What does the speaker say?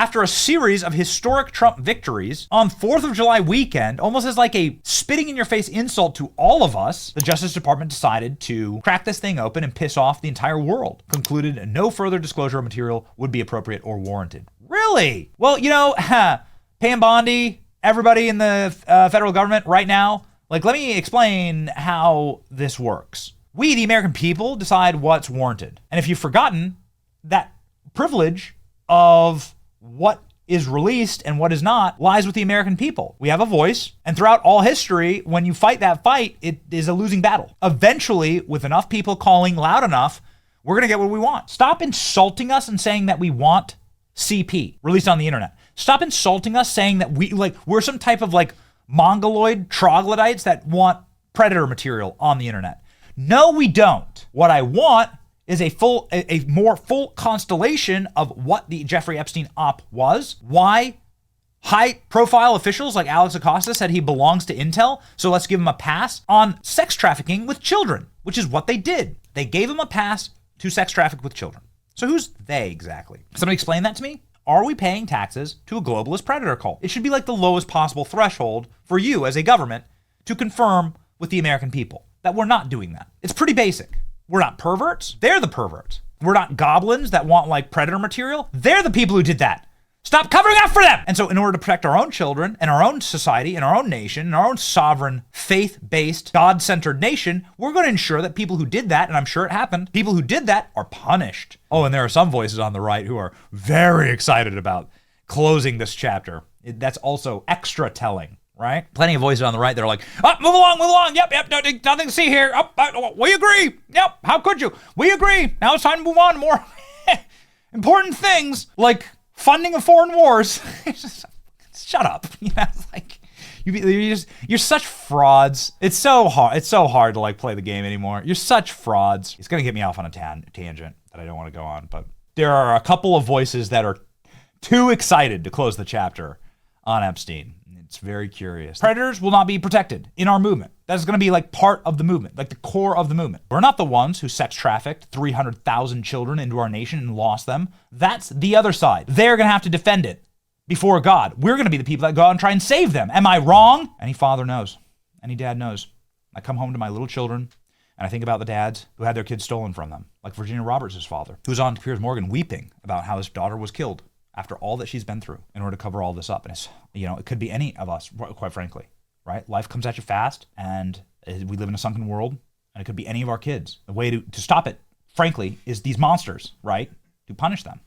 after a series of historic Trump victories on 4th of July weekend, almost as like a spitting in your face insult to all of us, the Justice Department decided to crack this thing open and piss off the entire world. Concluded no further disclosure of material would be appropriate or warranted. Really? Well, Pam Bondi, everybody in the federal government right now, let me explain how this works. We, the American people, decide what's warranted. And if you've forgotten, that privilege of what is released and what is not lies with the American people. We have a voice, and throughout all history, when you fight that fight, it is a losing battle. Eventually, with enough people calling loud enough, we're going to get what we want. Stop insulting us and saying that we want CP released on the internet. Stop insulting us saying that we're some type of mongoloid troglodytes that want predator material on the internet. No, we don't. What I want is a more full constellation of what the Jeffrey Epstein op was, why high-profile officials like Alex Acosta said he belongs to Intel, so let's give him a pass on sex trafficking with children, which is what they did. They gave him a pass to sex traffic with children. So who's they exactly? Somebody explain that to me? Are we paying taxes to a globalist predator cult? It should be like the lowest possible threshold for you as a government to confirm with the American people that we're not doing that. It's pretty basic. We're not perverts. They're the perverts. We're not goblins that want predator material. They're the people who did that. Stop covering up for them. And so in order to protect our own children and our own society and our own nation and our own sovereign, faith-based, God-centered nation, we're going to ensure that people who did that, and I'm sure it happened, people who did that are punished. Oh, and there are some voices on the right who are very excited about closing this chapter. That's also extra telling. Right? Plenty of voices on the right. They're like, move along. Yep, no, nothing to see here. We agree. Yep, how could you? We agree. Now it's time to move on to more important things like funding of foreign wars. Shut up. You're such frauds. It's so hard to play the game anymore. You're such frauds. It's going to get me off on a tangent that I don't want to go on, but there are a couple of voices that are too excited to close the chapter on Epstein. It's very curious. Predators will not be protected in our movement. That's going to be part of the movement, the core of the movement. We're not the ones who sex trafficked 300,000 children into our nation and lost them. That's the other side. They're going to have to defend it before God. We're going to be the people that go out and try and save them. Am I wrong? Any father knows. Any dad knows. I come home to my little children and I think about the dads who had their kids stolen from them, like Virginia Roberts' father, who was on Piers Morgan weeping about how his daughter was killed after all that she's been through in order to cover all this up. And it's, it could be any of us, quite frankly, right? Life comes at you fast and we live in a sunken world and it could be any of our kids. The way to stop it, frankly, is these monsters, right? To punish them.